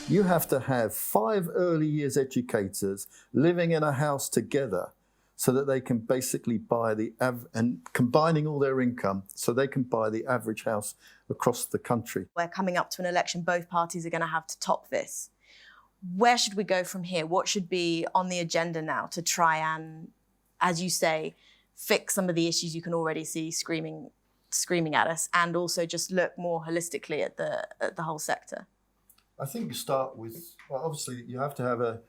You have to have 5 early years educators living in a house together so that they can basically buy and combining all their income so they can buy the average house across the country. We're coming up to an election, both parties are going to have to top this. Where should we go from here? What should be on the agenda now to try and, as you say, fix some of the issues you can already see screaming at us, and also just look more holistically at the whole sector? I think you start with, well, obviously you have to have a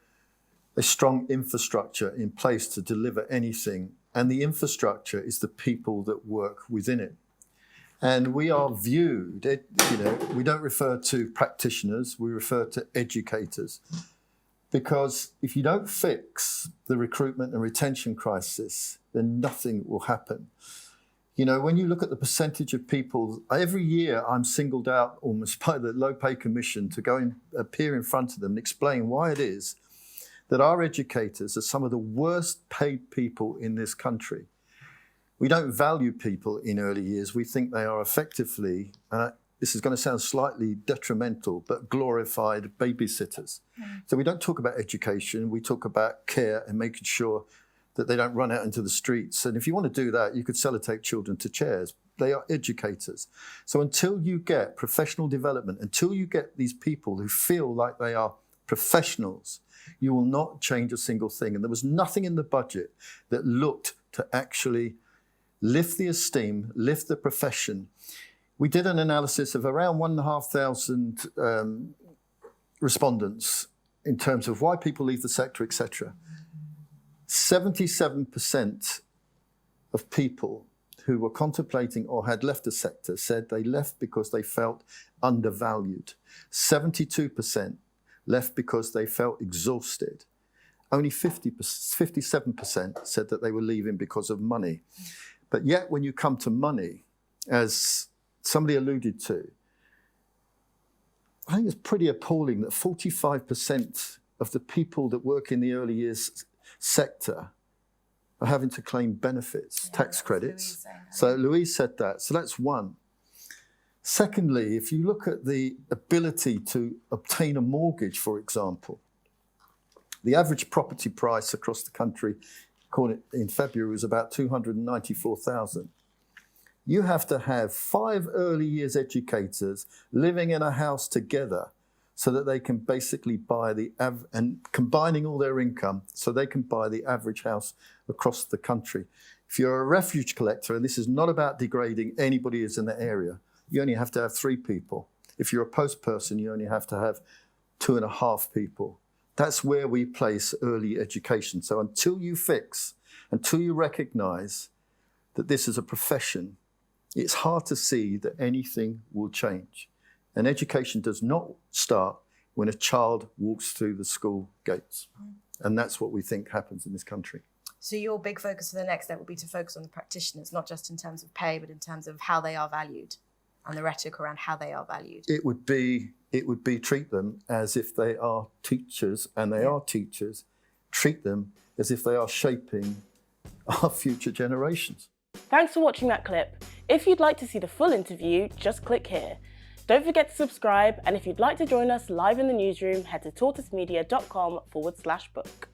strong infrastructure in place to deliver anything. And the infrastructure is the people that work within it. And we are viewed, we don't refer to practitioners, we refer to educators. Because if you don't fix the recruitment and retention crisis, then nothing will happen. You know, when you look at the percentage of people, every year I'm singled out almost by the Low Pay Commission to go and appear in front of them and explain why it is that our educators are some of the worst paid people in this country. We don't value people in early years. We think they are effectively, and this is going to sound slightly detrimental, but glorified babysitters. So we don't talk about education, we talk about care and making sure that they don't run out into the streets. And if you want to do that, you could sellotape children to chairs. They are educators. So until you get professional development, until you get these people who feel like they are professionals, you will not change a single thing. And there was nothing in the budget that looked to actually lift the esteem, lift the profession. We did an analysis of around 1,500 respondents in terms of why people leave the sector, etc. 77% of people who were contemplating or had left the sector said they left because they felt undervalued. 72% left because they felt exhausted. Only 57% said that they were leaving because of money. But yet when you come to money, as somebody alluded to, I think it's pretty appalling that 45% of the people that work in the early years sector are having to claim benefits, tax credits. So Louise said that. So that's one. Secondly, if you look at the ability to obtain a mortgage, for example, the average property price across the country in February was about 294,000. You have to have 5 early years educators living in a house together so that they can basically buy and combining all their income so they can buy the average house across the country. If you're a refuge collector, and this is not about degrading anybody who's in the area, you only have to have 3 people. If you're a post person, you only have to have 2.5 people. That's where we place early education. So until you recognize that this is a profession, it's hard to see that anything will change. And education does not start when a child walks through the school gates. And that's what we think happens in this country. So your big focus for the next step will be to focus on the practitioners, not just in terms of pay, but in terms of how they are valued and the rhetoric around how they are valued. It would be treat them as if they are teachers, and they are teachers. Treat them as if they are shaping our future generations. Thanks for watching that clip. If you'd like to see the full interview, just click here. Don't forget to subscribe, and if you'd like to join us live in the newsroom, head to tortoisemedia.com/book.